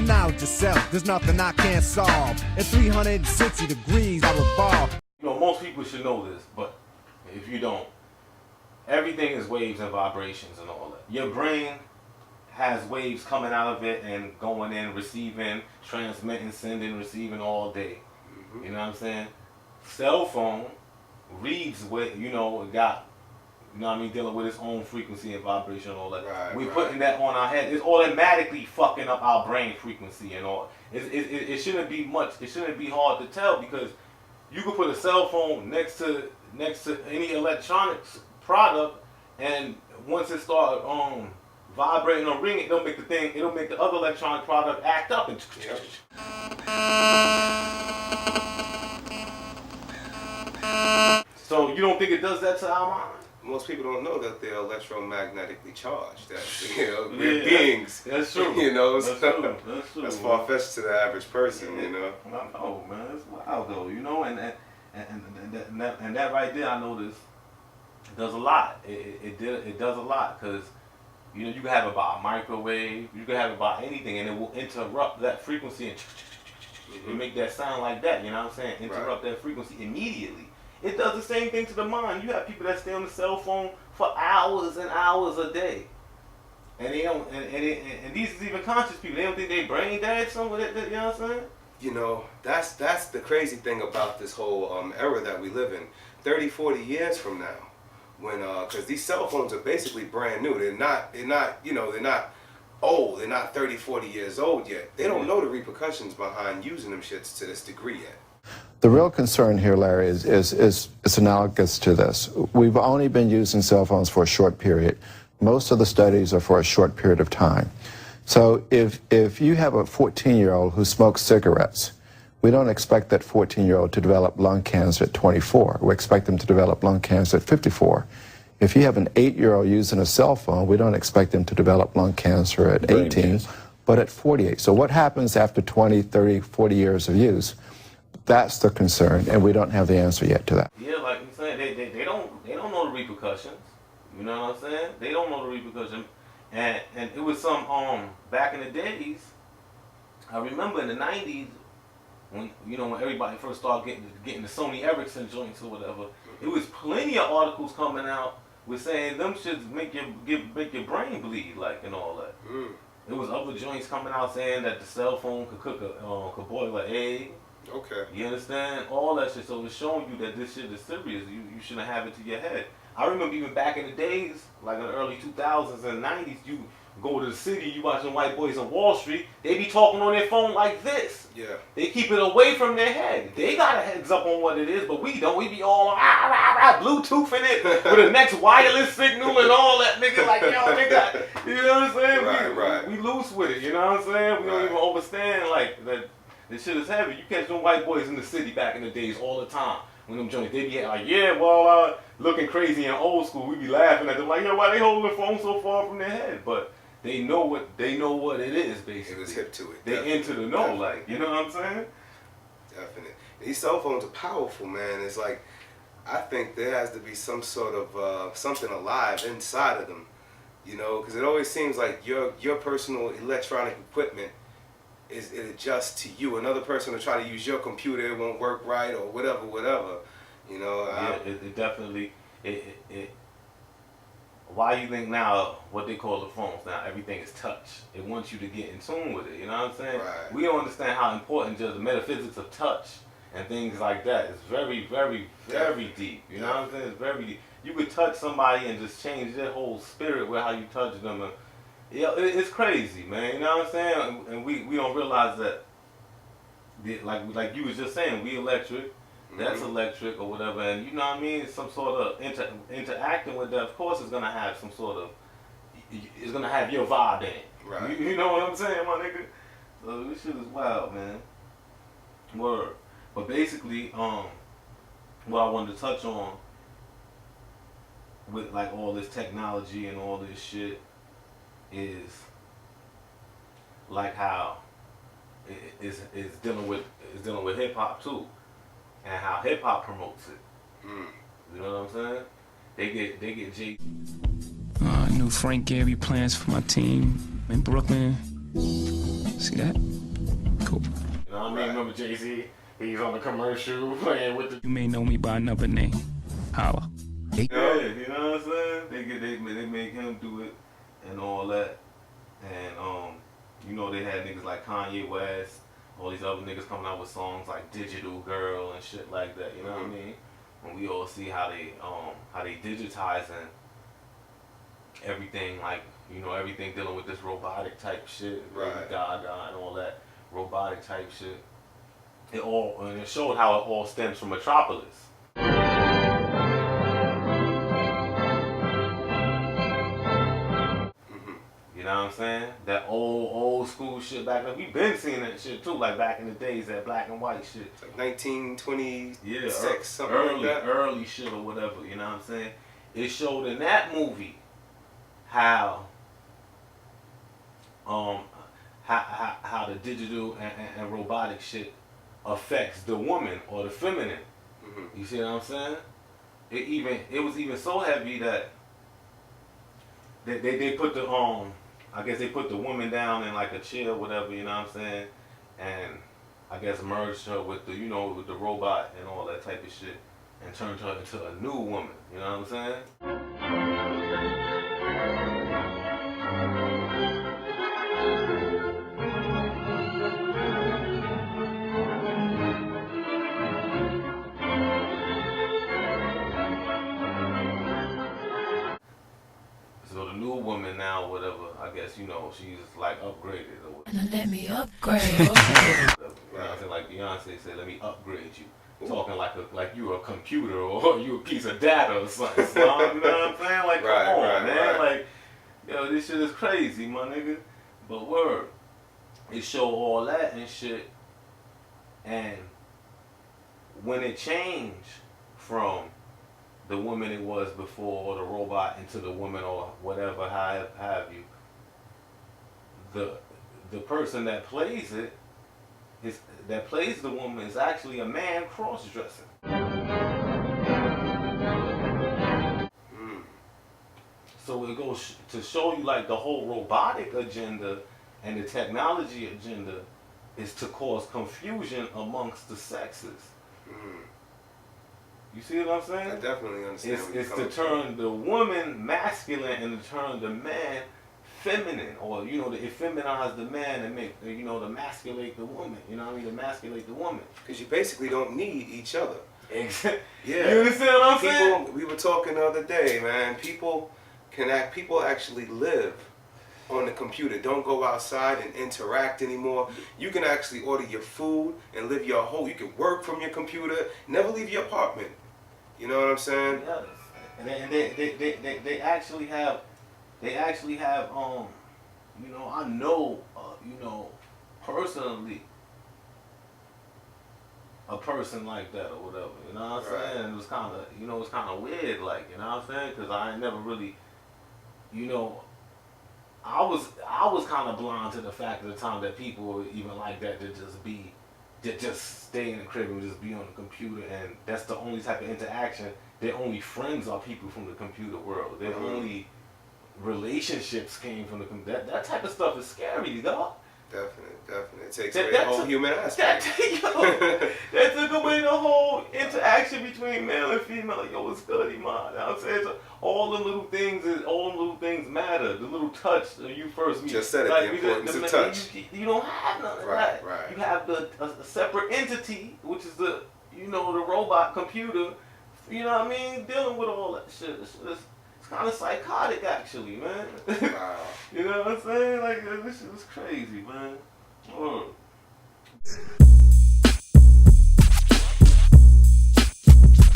Acknowledge yourself, there's nothing I can't solve. At 360 degrees, I revolve. You know, most people should know this, but if you don't, everything is waves and vibrations and all that. Your brain has waves coming out of it and going in, receiving, transmitting, sending, receiving all day. You know what I'm saying? Cell phone reads what, you know, it got, you know what I mean, dealing with its own frequency and vibration and all that. Right, We're right. putting that on our head. It's automatically fucking up our brain frequency and all. It shouldn't be much. It shouldn't be hard to tell, because you could put a cell phone next to any electronics product, and once it start vibrating or ringing, it'll make the other electronic product act up and. So you don't think it does that to our mind? Most people don't know that they're electromagnetically charged. That, you know, we're beings. That's true. You know, That's true. That's true. That's far-fetched to the average person. You know. Oh man, it's wild though. You know, and that right there, I noticed, does a lot. It does a lot, because you know, you can have it by a microwave, you can have it by anything, and it will interrupt that frequency and make that sound like that. You know what I'm saying? Interrupt that frequency immediately. It does the same thing to the mind. You have people that stay on the cell phone for hours and hours a day, and they don't. And these is even conscious people. They don't think they brain dead. Some of that. You know what I'm saying? You know, that's the crazy thing about this whole era that we live in. 30, 40 years from now, when because these cell phones are basically brand new. They're not you know, they're not old. They're not 30, 40 years old yet. They don't know the repercussions behind using them shits to this degree yet. The real concern here, Larry, is analogous to this. We've only been using cell phones for a short period. Most of the studies are for a short period of time. So if you have a 14-year-old who smokes cigarettes, we don't expect that 14-year-old to develop lung cancer at 24. We expect them to develop lung cancer at 54. If you have an 8-year-old using a cell phone, we don't expect them to develop lung cancer at 18, but at 48. So what happens after 20, 30, 40 years of use? That's the concern, and we don't have the answer yet to that. Yeah, like I'm saying, they don't know the repercussions. You know what I'm saying? They don't know the repercussions. And it was some back in the days. I remember in the 90s, when when everybody first started getting the Sony Ericsson joints or whatever, it was plenty of articles coming out with saying them shits make your brain bleed, like, and all that. It was other joints coming out saying that the cell phone could boil an egg. Okay. You understand? All that shit. So it's showing you that this shit is serious. You shouldn't have it to your head. I remember even back in the days, like in the early 2000s and 90s, you go to the city, you watching white boys on Wall Street, they be talking on their phone like this. Yeah. They keep it away from their head. They got a heads up on what it is, but we don't. We be all Bluetooth in it with the next wireless signal and all that, nigga. Like, yo, nigga, you know what I'm saying? Right. We loose with it, you know what I'm saying? We don't even understand, like, that this shit is heavy. You catch them white boys in the city back in the days all the time. When them joints, they be like, yeah, well, looking crazy and old school. We be laughing at them like, yo, why they holding the phone so far from their head? But they know what it is, basically. It was hip to it. They Definitely. into the know, like, you know what I'm saying? Definitely. These cell phones are powerful, man. It's like, I think there has to be some sort of something alive inside of them, you know, because it always seems like your personal electronic equipment it adjusts to you. Another person will try to use your computer, it won't work right or whatever. You know. Yeah, it definitely. Why you think now what they call the phones now, everything is touch. It wants you to get in tune with it. You know what I'm saying? Right. We don't understand how important just the metaphysics of touch and things like that. It's very, very, very deep. You know what I'm saying? It's very deep. You could touch somebody and just change their whole spirit with how you touch them. And, yeah, it's crazy, man. You know what I'm saying? And we don't realize that, like you was just saying, we electric, that's electric or whatever, and you know what I mean? Some sort of interacting with that, of course, is gonna have some sort of, it's gonna have your vibe in it. Right. You know what I'm saying, my nigga? So this shit is wild, man. Word. But basically, what I wanted to touch on with like all this technology and all this shit is like how it's dealing with hip hop too, and how hip hop promotes it. You know what I'm saying? They get Jay. New Frank Gehry plans for my team in Brooklyn. See that? Cool. You know what I mean? Remember Jay-Z? He's on the commercial playing with the. You may know me by another name. Holla. Yeah, you know what I'm saying? They make him do it and all that. And you know they had niggas like Kanye West, all these other niggas coming out with songs like Digital Girl and shit like that, you know what I mean? And we all see how they digitizing everything, like, you know, everything dealing with this robotic type shit, Right. Gaga and all that robotic type shit. And it showed how it all stems from Metropolis. You know what I'm saying? That old school shit back then. We've been seeing that shit too, like back in the days, that black and white shit. Like 1926, Yeah, something early, like that. early shit or whatever. You know what I'm saying? It showed in that movie how the digital and robotic shit affects the woman or the feminine. You see what I'm saying? It was even so heavy that they put the I guess they put the woman down in like a chair or whatever, you know what I'm saying? And I guess merged her with the, you know, with the robot and all that type of shit and turned her into a new woman, you know what I'm saying? So the new woman now, whatever, I guess, you know, she's like upgraded or whatever. Now let me upgrade. You know what I'm saying? Like Beyonce said, let me upgrade you. Talking like you a computer or you a piece of data or something. You know what I'm saying? Like, Right, come on, right, man. right. Like, yo, this shit is crazy, my nigga. But word, it show all that and shit. And when it changed from the woman it was before, or the robot, into the woman or whatever, have you, the person that plays it, that plays the woman is actually a man cross-dressing. So it goes to show you like the whole robotic agenda and the technology agenda is to cause confusion amongst the sexes. You see what I'm saying? I definitely understand. where you're It's to coming from. turn the woman masculine and to turn the man feminine, or you know, to effeminize the man and make, you know, to masculate the woman. You know what I mean? To masculate the woman. Because you basically don't need each other. Exactly. Yeah. You understand what I'm saying? People, we were talking the other day, man. People actually live on the computer. Don't go outside and interact anymore. You can actually order your food and live your whole. You can work from your computer. Never leave your apartment. You know what I'm saying? Yes. And they actually have, you know, I know, you know, personally, a person like that or whatever, you know what I'm Right. saying? It was kind of, you know, it's kind of weird, like, you know what I'm saying? Because I ain't never really, you know, I was kind of blind to the fact at the time that people were even like that to just stay in the crib and just be on the computer, and that's the only type of interaction. Their only friends are people from the computer world. Their only relationships came from the computer. That type of stuff is scary, dog. Definitely. It takes That- away the that whole took- human aspect. That took away the whole interaction between male and female. Like, yo, it's good, man. You know what I'm saying? So all them little things matter. The little touch you first meet. Just said it, Like, the importance of touch. You don't have none of Right, that. right. You have a separate entity, which is the, you know, the robot computer. You know what I mean? Dealing with all that shit. It's kind of psychotic, actually, man. Wow. You know what I'm saying? Like, this shit was crazy, man. Word.